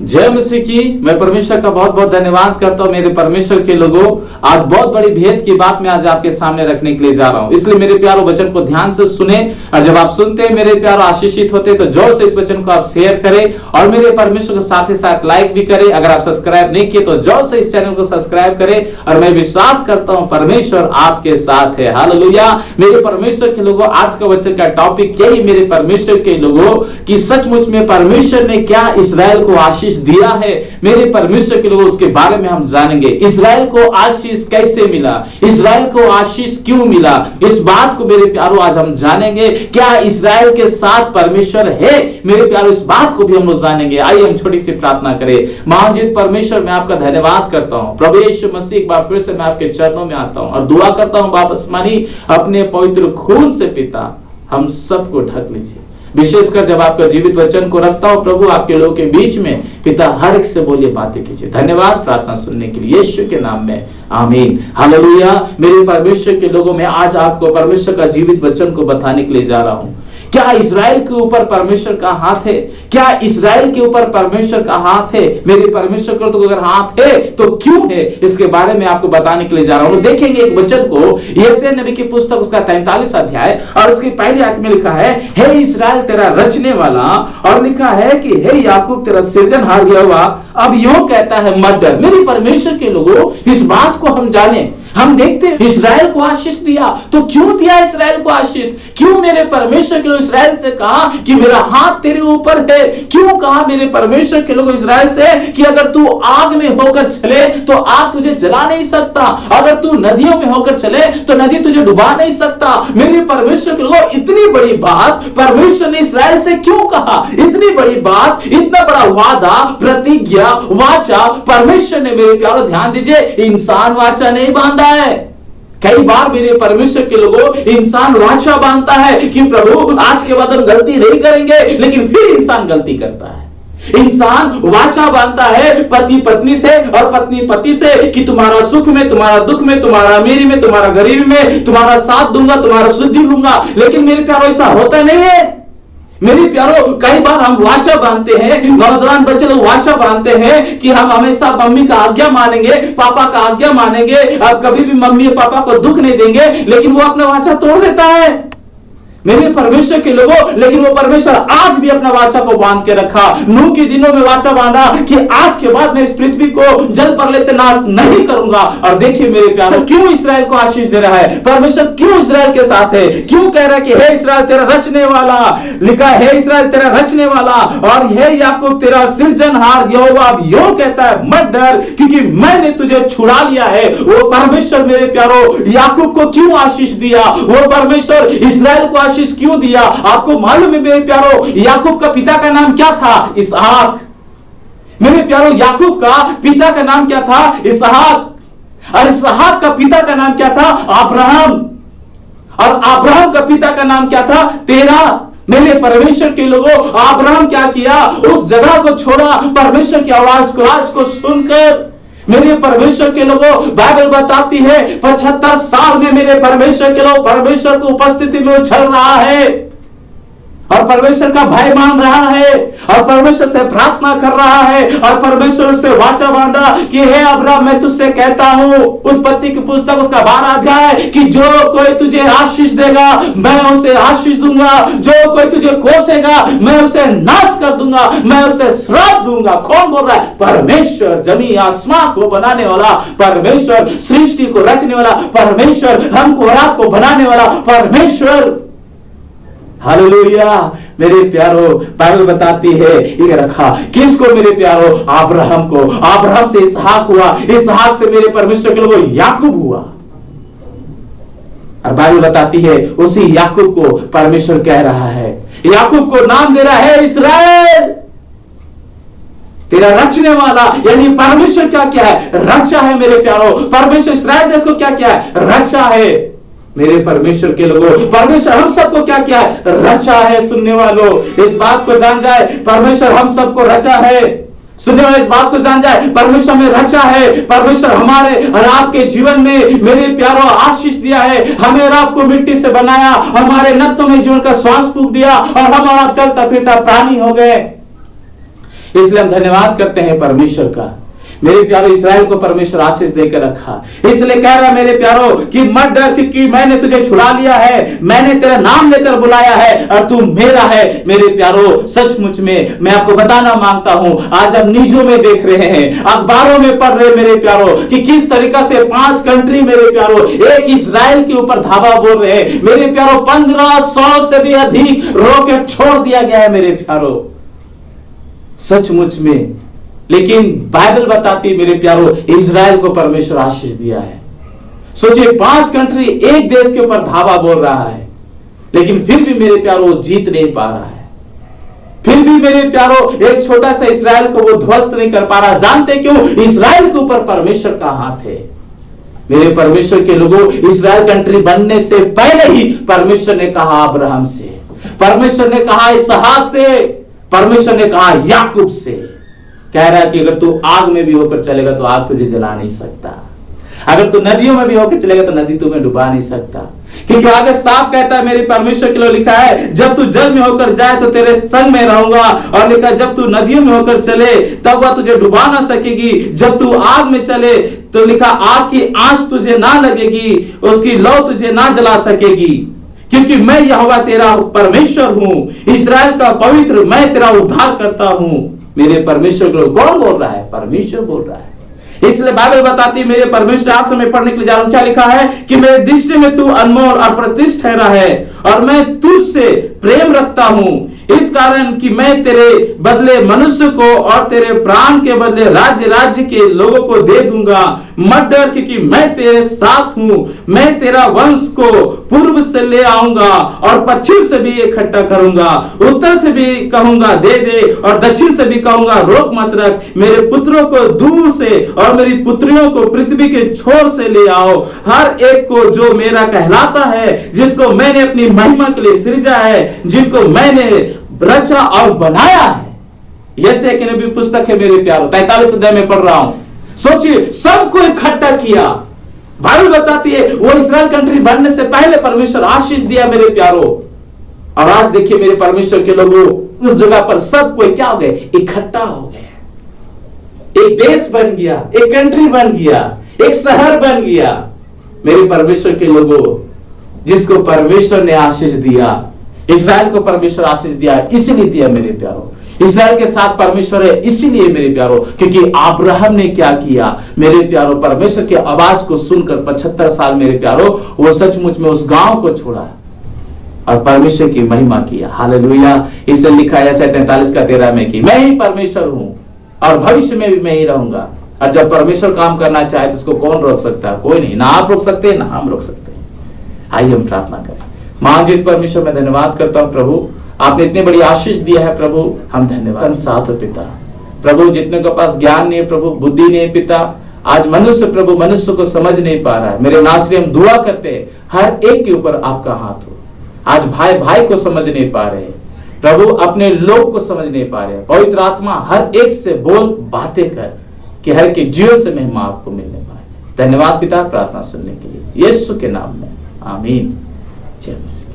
जय मसीह की। मैं परमेश्वर का बहुत बहुत धन्यवाद करता हूँ। मेरे परमेश्वर के लोगों, आज बहुत बड़ी भेद की बात मैं आज आपके सामने रखने के लिए जा रहा हूँ। इसलिए मेरे प्यारो वचन को ध्यान से सुने, और जब आप सुनते हैं मेरे प्यारो आशीषित होते तो जोर से इस वचन को आप शेयर करें और मेरे परमेश्वर के साथ ही साथ लाइक भी करें। अगर आप सब्सक्राइब नहीं किए तो जोर से इस चैनल को सब्सक्राइब करें। और मैं विश्वास करता हूँ परमेश्वर आपके साथ है। हालेलुया। मेरे परमेश्वर के लोगों, आज का वचन का टॉपिक यही मेरे परमेश्वर के लोगों कि सचमुच में परमेश्वर ने क्या इस्राएल को आशीष दिया है। मेरे परमेश्वर के लोगों, उसके बारे में हम जानेंगे। इस्राएल को आशीष कैसे मिला, इस्राएल को आशीष क्यों मिला, इस बात को मेरे प्यारों आज हम जानेंगे। क्या इस्राएल के साथ परमेश्वर है, मेरे प्यारों इस बात को भी हम लोग जानेंगे। आइए हम छोटी सी प्रार्थना करें। महानजीत परमेश्वर, मैं आपका धन्यवाद करता हूं। प्रभु यीशु मसीह, एक बार फिर से मैं आपके चरणों में आता हूं और दुआ करता हूं बाप आसमानी, अपने पवित्र खून से पिता हम सबको ढक लीजिए। विशेषकर जब आपका जीवित वचन को रखता हूं प्रभु, आपके लोगों के बीच में पिता हर एक से बोलिए, बातें कीजिए। धन्यवाद प्रार्थना सुनने के लिए यीशु के नाम में, आमीन। हालेलुया। मेरे परमेश्वर के लोगों, मैं आज आपको परमेश्वर का जीवित वचन को बताने के लिए जा रहा हूं। क्या इस्राएल के ऊपर परमेश्वर का हाथ है? क्या इस्राएल के ऊपर परमेश्वर का हाथ है? मेरे परमेश्वर का तो अगर हाथ है तो क्यों है, इसके बारे में आपको बताने के लिए जा रहा हूं। देखेंगे एक वचन को, यशायाह नबी की पुस्तक उसका 43 अध्याय और उसकी पहली आयत में लिखा है, हे इस्राएल तेरा रचने वाला, और लिखा है कि हे याकूब तेरा सृजनहार यहोवा अब यूं कहता है मत डर। मेरे परमेश्वर के लोगों, इस बात को हम जाने। हम देखते हैं इस्राएल को आशीष दिया, तो क्यों दिया इस्राएल को आशीष? क्यों मेरे परमेश्वर के लोग इस्राएल से कहा कि मेरा हाथ तेरे ऊपर है? क्यों कहा मेरे परमेश्वर के लोग इस्राएल से कि अगर तू आग में होकर चले तो आग तुझे जला नहीं सकता, अगर तू नदियों में होकर चले तो नदी तुझे डुबा नहीं सकता। मेरे परमेश्वर के लोग, इतनी बड़ी बात परमेश्वर ने इस्राएल से क्यों कहा? इतनी बड़ी बात, इतना बड़ा वादा, प्रतिज्ञा, वाचा परमेश्वर ने, मेरे प्यारो ध्यान दीजिए, इंसान वाचा नहीं बांधा है। कई बार मेरे परमेश्वर के लोगों, इंसान वाचा बांधता है कि प्रभु आज के बाद हम गलती नहीं करेंगे, लेकिन फिर इंसान गलती करता है। इंसान वाचा बांधता है पति पत्नी से और पत्नी पति से कि तुम्हारा सुख में, तुम्हारा दुख में, तुम्हारा अमीरी में, तुम्हारा गरीबी में, तुम्हारा साथ दूंगा, तुम्हारा शुद्धि लूंगा। लेकिन मेरे प्यारो ऐसा होता नहीं है। मेरे प्यारो, कई बार हम वाचा बांधते हैं, नौजवान बच्चे लोग वाचा बांधते हैं कि हम हमेशा मम्मी का आज्ञा मानेंगे, पापा का आज्ञा मानेंगे, अब कभी भी मम्मी और पापा को दुख नहीं देंगे, लेकिन वो अपना वाचा तोड़ देता है। मेरे परमेश्वर के लोगों, लेकिन वो परमेश्वर आज भी अपना वाचा को बांध के रखा। नूह के दिनों में वाचा बांधा कि आज के बाद मैं इस पृथ्वी को जल प्रलय से नाश नहीं करूंगा। और देखिए मेरे प्यारे, क्यों इस्राएल को आशीष दे रहा है परमेश्वर? क्यों इस्राएल के साथ है? क्यों कह रहा है कि हे इस्राएल तेरा रचने वाला, लिखा है हे इस्राएल तेरा रचने वाला, और हे याकूब तेरा सृजनहार यहोवा अब यूं कहता है मत डर, क्योंकि मैंने तुझे छुड़ा लिया है। वो परमेश्वर मेरे प्यारो याकूब को क्यों आशीष दिया? वो परमेश्वर इस्राएल को क्यों दिया? आपको मालूम है मेरे प्यारो, याकूब का पिता का नाम क्या था? इसहाक। मेरे प्यारो, याकूब का पिता का नाम क्या था? इसहाक। और इसहाक का पिता का नाम क्या था? अब्राहम। और अब्राहम का पिता का नाम क्या था? तेरा। मेरे परमेश्वर के लोगों, अब्राहम क्या किया? उस जगह को छोड़ा परमेश्वर की आवाज को सुनकर। मेरे परमेश्वर के लोगों, बाइबल बताती है 75 साल में मेरे परमेश्वर के लोग परमेश्वर की उपस्थिति में चल रहा है और परमेश्वर का भय मान रहा है और परमेश्वर से प्रार्थना कर रहा है और परमेश्वर से वाचा बांधा कि हे अब्राहम, मैं तुझसे कहता हूं, उत्पत्ति की पुस्तक उसका 12 अध्याय, कि जो कोई तुझे आशीष देगा मैं उसे आशीष दूंगा, जो कोई तुझे कोसेगा मैं उसे नाश कर दूंगा, मैं उसे श्राप दूंगा। कौन बोल रहा है? परमेश्वर। जमीन आसमान को बनाने वाला परमेश्वर, सृष्टि को रचने वाला परमेश्वर, हमको और आपको बनाने वाला परमेश्वर। हालेलुया। मेरे प्यारो, बाइबल बताती है इसे रखा किसको? मेरे प्यारो, अब्राहम को। अब्राहम से इसहाक हुआ, इसहाक से मेरे परमेश्वर के लोगों याकूब हुआ। और बाइबल बताती है उसी याकूब को परमेश्वर कह रहा है, याकूब को नाम दे रहा है इस्राएल तेरा रचने वाला। यानी परमेश्वर क्या है? रचा है मेरे प्यारो। परमेश्वर इस्राएल देश को क्या है? रचा है। मेरे परमेश्वर के लोगों, परमेश्वर हम सबको क्या है? रचा है। सुनने वालों, इस बात को जान जाए, परमेश्वर हम सबको रचा है। सुनने वाले इस बात को जान जाए, परमेश्वर में रचा है। परमेश्वर हमारे और आपके जीवन में मेरे प्यारों आशीष दिया है। हमें और आपको मिट्टी से बनाया, हमारे नत्थों में जीवन का श्वास फूंक दिया और हम और आप चलता फिरता प्राणी हो गए। इसलिए हम धन्यवाद करते हैं परमेश्वर का। मेरे प्यारो, इस्राएल को परमेश्वर आशीष देकर रखा, इसलिए कह रहा मेरे प्यारो कि मत डर, क्योंकि मैंने तुझे छुड़ा लिया है, मैंने तेरा नाम लेकर बुलाया है और तू मेरा है। मेरे प्यारो, सचमुच में मैं आपको बताना मांगता हूं, आज हम न्यूज़ों में देख रहे हैं, अखबारों में पढ़ रहे मेरे प्यारो कि किस तरीका से 5 कंट्री मेरे प्यारो एक इस्राएल के ऊपर धावा बोल रहे हैं। मेरे प्यारो, 1500 से भी अधिक रॉकेट छोड़ दिया गया है मेरे प्यारो, सचमुच में। लेकिन बाइबल बताती है मेरे प्यारो, इजराइल को परमेश्वर आशीष दिया है। सोचिए, 5 कंट्री एक देश के ऊपर धावा बोल रहा है, लेकिन फिर भी मेरे प्यारो जीत नहीं पा रहा है। फिर भी मेरे प्यारो एक छोटा सा इस्राएल को वो ध्वस्त नहीं कर पा रहा। जानते क्यों? इस्राएल के ऊपर परमेश्वर का हाथ है। मेरे परमेश्वर के लोगों, इस्राएल कंट्री बनने से पहले ही परमेश्वर ने कहा अब्राहम से, परमेश्वर ने कहा इसहाक से, परमेश्वर ने कहा याकूब से। कह रहा है कि अगर तू आग में भी होकर चलेगा तो आग तुझे जला नहीं सकता, अगर तू नदियों में भी होकर चलेगा तो नदी तुम्हें डुबा नहीं सकता। क्योंकि आगे साफ कहता है मेरे परमेश्वर के लिए लिखा है, जब तू जल में होकर जाए तो तेरे संग में रहूंगा, और लिखा जब तू नदियों में होकर चले तब वह तुझे डुबा ना सकेगी, जब तू आग में चले तो लिखा आग की आंच तुझे ना लगेगी, उसकी लौ तुझे ना जला सकेगी, क्योंकि मैं यहोवा तेरा परमेश्वर हूं, इस्राएल का पवित्र, मैं तेरा उद्धार करता हूं। मेरे परमेश्वर को कौन बोल रहा है? परमेश्वर बोल रहा है। इसलिए बाइबल बताती है, मेरे परमेश्वर आज समय पढ़ने के लिए जा रहा हूं, क्या लिखा है कि मेरे दृष्टि में तू अनमोल और प्रतिष्ठित ठहरा है, और मैं तुझसे प्रेम रखता हूं, इस कारण कि मैं तेरे बदले मनुष्य को और तेरे प्राण के बदले राज्य के लोगों को दे दूंगा। मत डर, क्योंकि मैं तेरे साथ हूं, मैं तेरा वंश को पूर्व से ले आऊंगा और पश्चिम से भी इकट्ठा करूंगा, उत्तर से भी कहूंगा दे दे और दक्षिण से भी कहूंगा रोक मत रख। मेरे पुत्रों को दूर से और मेरी पुत्रियों को पृथ्वी के छोर से ले आओ, हर एक को जो मेरा कहलाता है, जिसको मैंने अपनी महिमा के लिए सृजा है, जिनको मैंने रचा और बनाया है। यशायाह की नबी पुस्तक है मेरे प्यारो, 43 अध्याय में पढ़ रहा हूं। सोचिए, सबको इकट्ठा किया। बाइबल बताती है वो इस्राएल कंट्री बनने से पहले परमेश्वर आशीष दिया मेरे प्यारो, और आज देखिए मेरे परमेश्वर के लोगों, उस जगह पर सब कोई क्या हो गए? इकट्ठा हो गए। एक देश बन गया, एक कंट्री बन गया, एक शहर बन गया। मेरे परमेश्वर के लोगों, जिसको परमेश्वर ने आशीष दिया, इस्राएल को परमेश्वर आशीष दिया, इसीलिए दिया मेरे प्यारो। इस्राएल के साथ परमेश्वर है इसीलिए मेरे प्यारो, क्योंकि अब्राहम ने क्या किया मेरे प्यारो? परमेश्वर की आवाज को सुनकर 75 साल मेरे प्यारो वो सचमुच में उस गांव को छोड़ा और परमेश्वर की महिमा किया। हालेलुया। इसे लिखा है 43 का 13 में कि मैं ही परमेश्वर हूं और भविष्य में भी मैं ही रहूंगा। और जब परमेश्वर काम करना चाहे तो उसको कौन रोक सकता है? कोई नहीं, ना आप रोक सकते ना हम रोक सकते। आइए हम प्रार्थना करें। महाजीत परमेश्वर, मैं धन्यवाद करता हूं प्रभु, आपने इतनी बड़ी आशीष दिया है प्रभु, हम धन्यवाद। साथ हो पिता प्रभु, जितने के पास ज्ञान नहीं है प्रभु, बुद्धि नहीं है पिता, आज मनुष्य प्रभु मनुष्य को समझ नहीं पा रहा है। मेरे नासरी हम दुआ करते हैं हर एक के ऊपर आपका हाथ हो। आज भाई भाई को समझ नहीं पा रहे प्रभु, अपने लोग को समझ नहीं पा रहे। पवित्र आत्मा हर एक से बोल, बातें कर कि हर के जीवन से महिमा आपको मिलने पाए। धन्यवाद पिता प्रार्थना सुनने के लिए, यीशु के नाम में आमीन। जय मसीह।